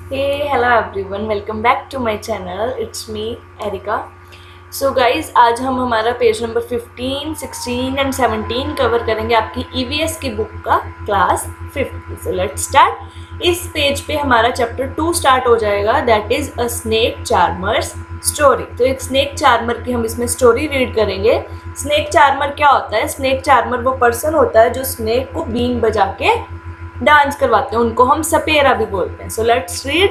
Hey, hello everyone, welcome back to my channel. It's me, Erika. So guys, आज हम हमारा page number 15, 16 and 17 cover करेंगे आपकी EVS की बुक का class 5th। So let's start. इस पेज पे हमारा चैप्टर 2 स्टार्ट हो जाएगा, that is a snake charmers story. तो एक स्नेक चार्मर की हम इसमें स्टोरी रीड करेंगे। स्नेक चार्मर क्या होता है? स्नेक चार्मर वो पर्सन होता है जो स्नेक को बीन बजा के डांस करवाते हैं, उनको हम सपेरा भी बोलते हैं। So let's read.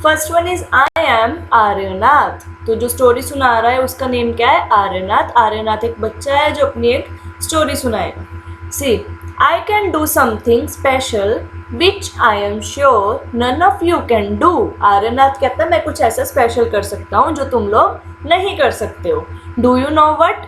First one is I am Aryanath. तो जो स्टोरी सुना रहा है उसका नेम क्या है? आर्यनाथ। आर्यनाथ एक बच्चा है जो अपनी एक स्टोरी सुनाएगा। See, I can do something special which I am sure none of you can do. Aryanath कहता है मैं कुछ ऐसा स्पेशल कर सकता हूँ जो तुम लोग नहीं कर सकते हो। Do you know what?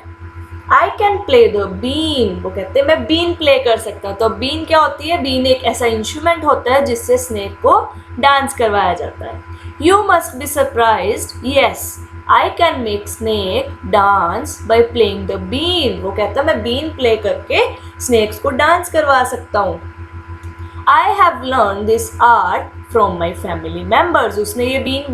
I can play the been. वो कहते हैं मैं बीन प्ले कर सकता हूँ। तो बीन क्या होती है? बीन एक ऐसा इंस्ट्रूमेंट होता है जिससे स्नेक को डांस करवाया जाता है। You must be surprised, yes I can make snake dance by playing the been. वो कहता है मैं बीन प्ले करके स्नेक्स को डांस करवा सकता हूँ। I have learn this art from my family members. उसने ये बीन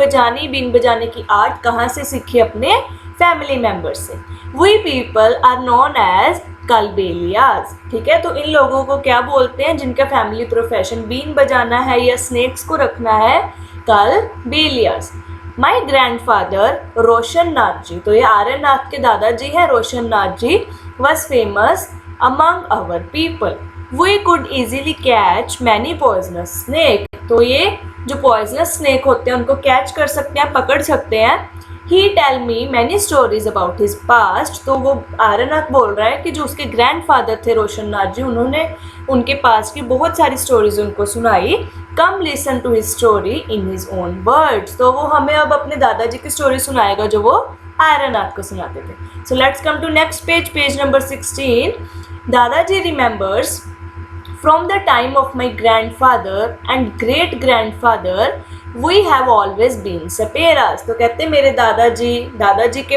बजाने की आर्ट कहाँ से सीखी? अपने फैमिली मेम्बर्स से। We people are known as Kalbelias. ठीक है, तो इन लोगों को क्या बोलते हैं जिनका फैमिली प्रोफेशन बीन बजाना है या स्नेक्स को रखना है? कलबेलियाज। माई ग्रैंड फादर रोशन नाथ जी, तो ये आर्यनाथ के दादाजी हैं Roshan Nath ji, was famous among our people. We could easily catch many poisonous snake. तो ये जो पॉइजनस स्नेक होते हैं उनको कैच कर सकते हैं, पकड़ सकते हैं। He tell me many stories about his past. तो वो आर्यनाथ बोल रहा है कि जो उसके ग्रैंडफादर थे रोशन नाथ जी, उन्होंने उनके पास की बहुत सारी स्टोरीज उनको सुनाई। Come listen to his story in his own words. तो वो हमें अब अपने दादाजी की स्टोरी सुनाएगा जो वो आर्यनाथ को सुनाते थे। So let's come to next page, page number 16। दादाजी remembers from the time of my grandfather and great grandfather we have always been सपेरास। तो कहते हैं मेरे दादाजी के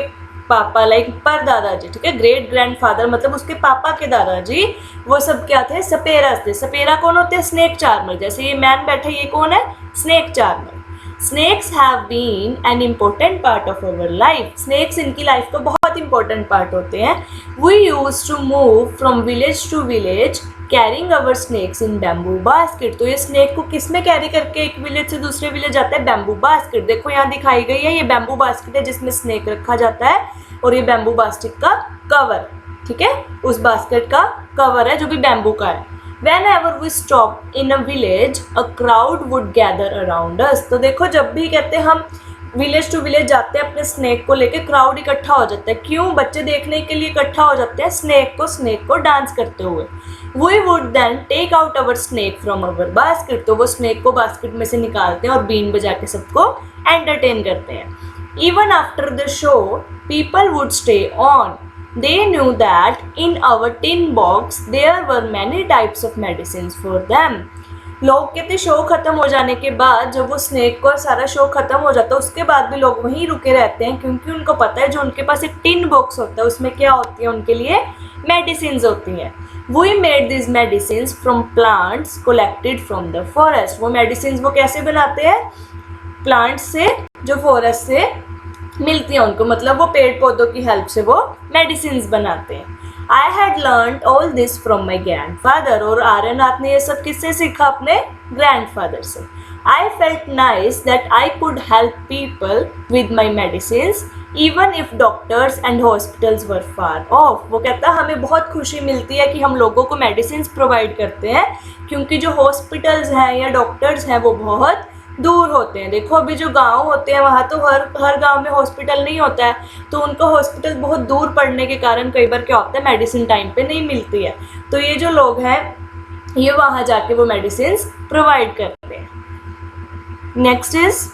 पापा, लाइक पर दादाजी, ठीक है, ग्रेट ग्रैंडफादर मतलब उसके पापा के दादाजी, वो सब क्या थे? सपेरास थे। सपेरा कौन होते हैं? Snake charmer. जैसे ये मैन बैठे, ये कौन है? Snake charmer. Snakes have been an important part of our life. Snakes इनकी लाइफ का बहुत इंपॉर्टेंट पार्ट होते हैं। We use to move from village to village carrying our snakes in bamboo basket. तो ये स्नेक को किस में कैरी करके एक विलेज से दूसरे विलेज जाता है? Bamboo basket. देखो यहाँ दिखाई गई है, ये बैम्बू बास्केट है जिसमें स्नेक रखा जाता है, और ये बैम्बू बास्केट का कवर, ठीक है, उस बास्केट का कवर है जो भी बैम्बू का है। Whenever we stop in a village, a crowd would gather around us। तो देखो जब भी कहते हैं हम विलेज टू विलेज जाते हैं अपने स्नेक को लेके, क्राउड इकट्ठा हो जाता है। क्यों? बच्चे देखने के लिए इकट्ठा हो जाते हैं स्नेक को डांस करते हुए। We would then take out our snake from our basket। तो वो स्नेक को बास्केट में से निकालते हैं और बीन बजा के सबको एंटरटेन करते हैं। Even after the show, people would stay on। They knew that in our tin box there were many types of medicines for them। लोग कहते शो ख़त्म हो जाने के बाद, जब वो स्नेक को सारा शो ख़त्म हो जाता है उसके बाद भी लोग वहीं रुके रहते हैं, क्योंकि उनको पता है जो उनके पास एक टिन बॉक्स होता है उसमें क्या होती है? उनके लिए मेडिसिन होती हैं। We made this medicine from plants collected from the forest. वो मेडिसिन वो कैसे बनाते हैं? प्लांट्स से, जो फॉरेस्ट से मिलती है उनको, मतलब वो पेड़ पौधों की हेल्प से वो मेडिसिन बनाते हैं। I had learn all this from my grand father. और आर्यनाथ ने ये सब किससे सीखा? अपने ग्रैंडफादर से। I felt nice that I could help people with my medicine even if doctors and hospitals were far of. वो कहता है हमें बहुत खुशी मिलती है कि हम लोगों को मेडिसिन प्रोवाइड करते हैं, क्योंकि जो हॉस्पिटल्स हैं या डॉक्टर्स हैं वो बहुत दूर होते हैं। देखो अभी जो गांव होते हैं वहाँ तो हर गांव में हॉस्पिटल नहीं होता है, तो उनको हॉस्पिटल बहुत दूर पड़ने के कारण कई बार क्या होता है? मेडिसिन टाइम पे नहीं मिलती है। तो ये जो लोग हैं ये वहाँ जाके वो मेडिसिन प्रोवाइड करते हैं। Next is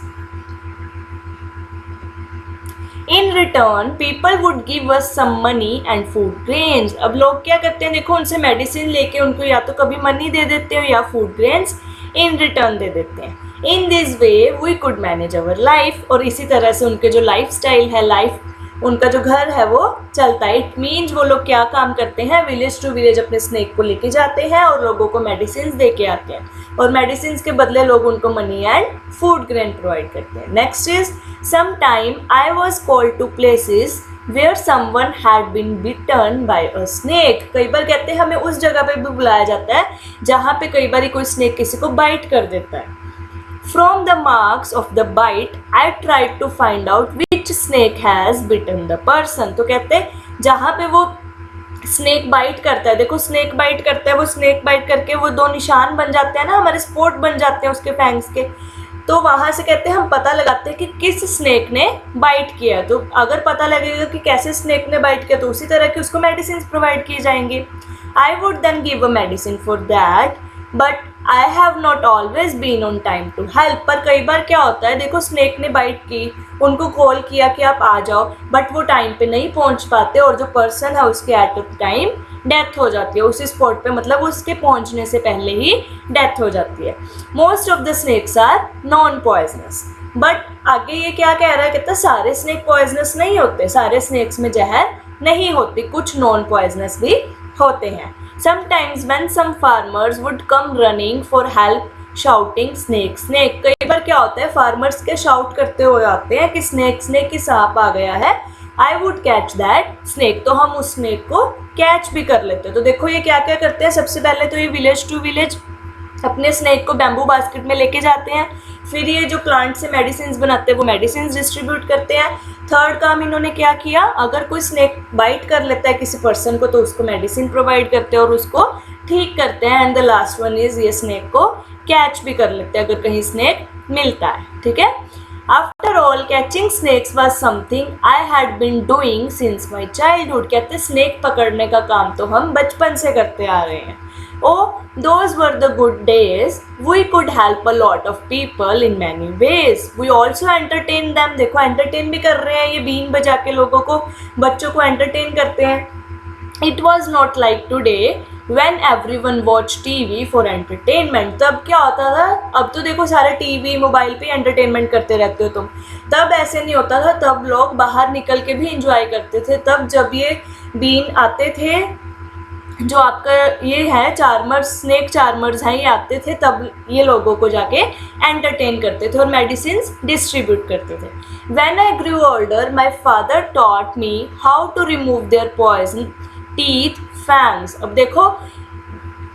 in return people would give us some money and food grains. अब लोग क्या करते हैं? देखो उनसे मेडिसिन लेके उनको या तो कभी मनी दे देते हैं या फूड ग्रेन्स इन रिटर्न दे देते हैं। In this way we could manage our life. और इसी तरह से उनके जो लाइफ स्टाइल है, लाइफ उनका जो घर है वो चलता है। इट मीन्स वो लोग क्या काम करते हैं, विलेज टू विलेज अपने स्नेक को लेके जाते हैं और लोगों को मेडिसिन दे के आते हैं, और मेडिसिन के बदले लोग उनको money and food grain provide करते हैं। Next is some time I was called to places where someone had been bitten by a snake. कई बार कहते हैं हमें उस जगह पे भी बुलाया जाता है जहाँ पे कई बार कोई स्नेक किसी को बाइट कर देता है। From the marks of the bite, I tried to find out which snake has bitten the person. तो कहते हैं जहाँ पे वो स्नेक बाइट करता है, देखो स्नेक बाइट करता है, वो स्नेक बाइट करके वो दो निशान बन जाते हैं ना, हमारे स्पॉट बन जाते हैं उसके फैंग्स के, तो वहाँ से कहते हैं हम पता लगाते हैं कि किस स्नेक ने बाइट किया। तो अगर पता लगेगा कि कैसे स्नेक ने बाइट किया तो उसी तरह के उसको मेडिसिन प्रोवाइड किए जाएंगे। I would then give a medicine for that but I have not always been on time to help. पर कई बार क्या होता है, देखो स्नेक ने बाइट की, उनको कॉल किया कि आप आ जाओ, बट वो टाइम पे नहीं पहुंच पाते और जो पर्सन है उसके एट टाइम डेथ हो जाती है उसी स्पॉट पे, मतलब उसके पहुंचने से पहले ही डेथ हो जाती है। Most of the snakes are non poisonous. But आगे ये क्या कह रहा है, कहता है सारे स्नेक पॉइजनस नहीं होते, सारे स्नेक्स में जहर नहीं होती, कुछ नॉन पॉइजनस भी होते हैं। Sometimes when some farmers would come running for help shouting snake snake, कई बार क्या होता है फार्मर्स के शाउट करते हुए आते हैं कि स्नेक स्नेक की सांप आ गया है। I would catch that snake, तो हम उस स्नेक को कैच भी कर लेते हैं। तो देखो ये क्या क्या करते हैं, सबसे पहले तो ये विलेज टू विलेज अपने स्नेक को बैम्बू बास्केट में लेके जाते हैं, फिर ये जो प्लांट से मेडिसिन बनाते हैं वो मेडिसिन डिस्ट्रीब्यूट करते हैं। थर्ड काम इन्होंने क्या किया, अगर कोई स्नेक बाइट कर लेता है किसी पर्सन को तो उसको मेडिसिन प्रोवाइड करते हैं और उसको ठीक करते हैं। And the last one is ये स्नेक को कैच भी कर लेते हैं अगर कहीं स्नेक मिलता है, ठीक है। After all catching snakes was something I had been doing since my childhood. कहते स्नेक पकड़ने का काम तो हम बचपन से करते आ रहे हैं। Oh, those were the good days. We could help a lot of people in many ways. We also entertain them. देखो entertain भी कर रहे हैं, ये बीन बजा के लोगों को, बच्चों को entertain करते हैं। It was not like today when everyone watch TV for entertainment. तब क्या होता था, अब तो देखो सारे टीवी मोबाइल पे एंटरटेनमेंट करते रहते हो तुम, तब ऐसे नहीं होता था, तब लोग बाहर निकल के भी इंजॉय करते थे। तब जब ये बीन आते थे, जो आपका ये है चार्मर्स, स्नेक चार्मर्स हैं, ये आते थे, तब ये लोगों को जाके एंटरटेन करते थे और मेडिसिन डिस्ट्रीब्यूट करते थे। When I grew older my father taught me how to remove their poison teeth fangs. अब देखो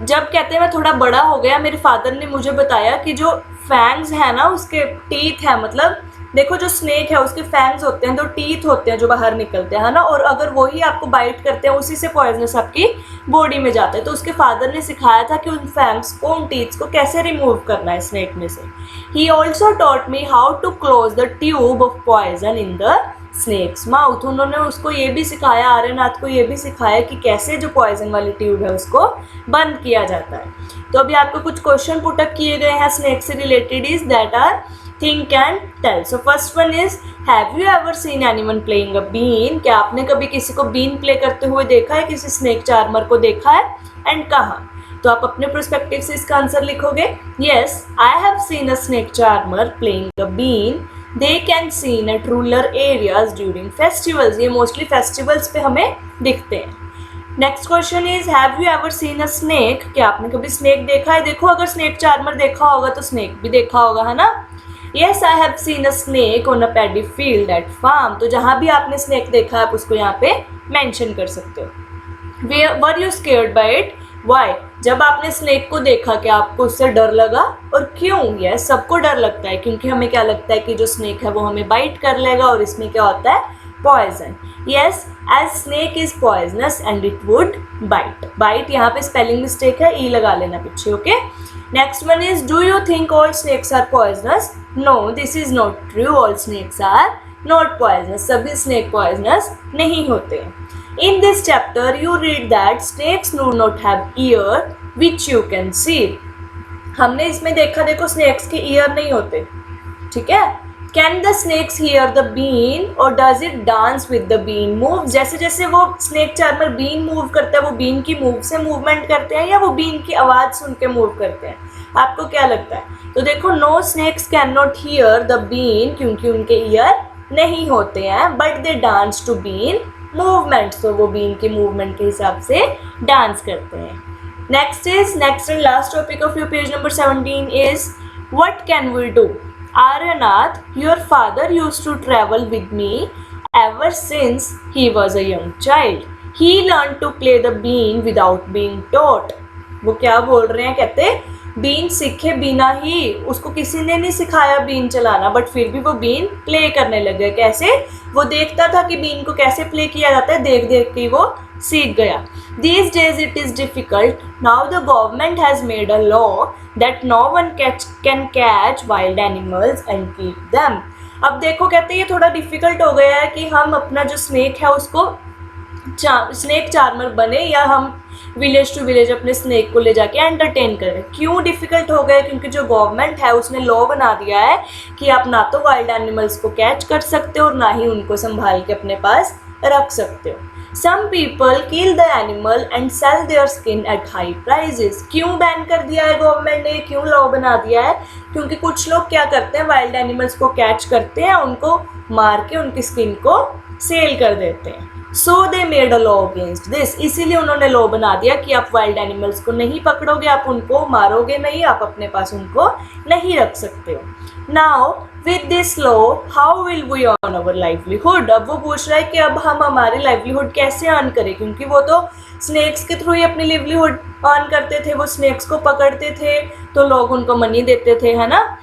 जब कहते हैं मैं थोड़ा बड़ा हो गया, मेरे फादर ने मुझे बताया कि जो फैंग्स है ना, उसके टीथ है, मतलब देखो जो स्नेक है उसके फैंग्स होते हैं, तो टीथ होते हैं जो बाहर निकलते हैं, है ना, और अगर वही आपको बाइट करते हैं उसी से पॉइजनस आपकी बॉडी में जाता है। तो उसके फादर ने सिखाया था कि उन फैंग्स को, उन टीथ्स को कैसे रिमूव करना है स्नेक में से। He also taught me how to close the tube of poison in the snake's mouth. उन्होंने उसको ये भी सिखाया, आर्यनाथ को ये भी सिखाया कि कैसे जो पॉइजन वाली ट्यूब है उसको बंद किया जाता है। तो अभी आपको कुछ क्वेश्चन पुटअप किए गए हैं स्नेक से related, is that are think and tell. So first one is, have you ever seen anyone playing a bean? क्या आपने कभी किसी को बीन प्ले करते हुए देखा है, किसी स्नेक चार्मर को देखा है, एंड कहाँ? तो आप अपने पर्सपेक्टिव से इसका आंसर लिखोगे। Yes, I have seen a snake charmer playing a bean. They can seen at rural areas during festivals. ये मोस्टली फेस्टिवल्स पे हमें दिखते हैं। Next question is, have you ever seen a snake? क्या आपने कभी स्नेक देखा है? देखो अगर स्नेक चार्मर देखा होगा तो स्नेक भी देखा होगा, है ना। Yes, I have seen a snake on a paddy field at farm. तो जहाँ भी आपने स्नेक देखा है आप उसको यहाँ पे मेंशन कर सकते हो। Were you scared by it? Why? जब आपने स्नेक को देखा क्या आपको उससे डर लगा, और क्यों? Yes, सबको डर लगता है, क्योंकि हमें क्या लगता है कि जो स्नेक है वो हमें बाइट कर लेगा और इसमें क्या होता है, poison. Yes, as snake is poisonous and it would bite. Bite यहाँ पे स्पेलिंग मिस्टेक है, ई लगा लेना पीछे, okay. Next one is, do you think all snakes are poisonous? No, this is not true, all snakes are not poisonous. सभी snake poisonous नहीं होते। In this chapter you read that snakes do not have ear which you can see. हमने इसमें देखा, देखो snacks के year नहीं होते, ठीक है। Can the snakes hear the been और does it dance with the been move? जैसे जैसे वो स्नेक चार्मर बीन मूव करता है, वो बीन की मूव से मूवमेंट करते हैं या वो बीन की आवाज़ सुन के मूव करते हैं? आपको क्या लगता है? तो देखो, no snakes can not hear the been, क्योंकि उनके ईयर नहीं होते हैं, but they dance to been movement, तो वो बीन के मूवमेंट के हिसाब से डांस करते हैं. Next and last topic of your page number 17 is what can we do. Aryanath, your father used to travel with me ever since he was a young child. He learned to play the bean without being taught. वो क्या बोल रहे हैं, कहते been सीखे बिना ही, उसको किसी ने नहीं सिखाया बीन चलाना, बट फिर भी वो बीन प्ले करने लग गया. कैसे? वो देखता था कि बीन को कैसे प्ले किया जाता है, देख देख के वो सीख गया. These days it is difficult. Now the government has made a law that no one can catch wild animals and keep them. अब देखो, कहते हैं ये थोड़ा डिफ़िकल्ट हो गया है कि हम अपना जो स्नेक है उसको स्नेक चार्मर बने, या हम विलेज टू विलेज अपने स्नेक को ले जाके एंटरटेन करें. क्यों डिफ़िकल्ट हो गया? क्योंकि जो गवर्नमेंट है उसने लॉ बना दिया है कि आप ना तो वाइल्ड एनिमल्स को कैच कर सकते हो और ना ही उनको संभाल के अपने पास रख सकते हो. Some people kill the animal and sell their skin at high prices. क्यों बैन कर दिया है गवर्नमेंट ने, क्यों लॉ बना दिया है? क्योंकि कुछ लोग क्या करते हैं, वाइल्ड एनिमल्स को कैच करते हैं, उनको मार के उनकी स्किन को सेल कर देते हैं. So they made a law against this. इसीलिए उन्होंने लॉ बना दिया कि आप वाइल्ड एनिमल्स को नहीं पकड़ोगे, आप उनको मारोगे नहीं, आप अपने पास उनको नहीं रख सकते हो. Now with this law, how will we earn our livelihood? अब वो पूछ रहा है कि अब हम हमारी लाइवलीहुड कैसे अर्न करें, क्योंकि वो तो स्नेक्स के थ्रू ही अपनी लिवलीहुड अर्न करते थे. वो स्नेक्स को पकड़ते थे तो लोग उनको मनी देते थे, है ना.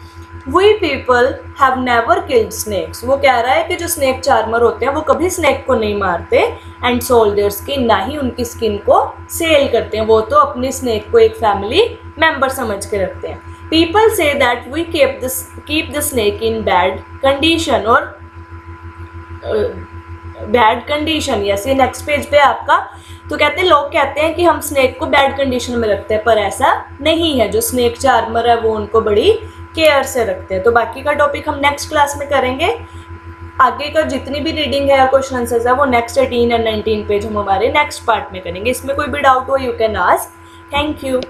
We people have never killed snakes. वो कह रहा है कि जो स्नेक चार्मर होते हैं वो कभी स्नेक को नहीं मारते, एंड sold their skin, ना ही उनकी स्किन को सेल करते हैं. वो तो अपनी स्नेक को एक फैमिली मेंबर समझ के रखते हैं. People say that we keep the snake in bad condition, और बैड कंडीशन. यस, ये नेक्स्ट पेज पे आपका. तो कहते हैं, लोग कहते हैं कि हम स्नेक को बैड कंडीशन में रखते हैं, पर ऐसा नहीं है. जो स्नेक चार्मर है वो उनको बड़ी केयर से रखते हैं. तो बाकी का टॉपिक हम नेक्स्ट क्लास में करेंगे. आगे का जितनी भी रीडिंग है, क्वेश्चन आंसर्स है, वो नेक्स्ट 18 और 19 पेज हम हमारे नेक्स्ट पार्ट में करेंगे. इसमें कोई भी डाउट हो, you can ask. Thank you.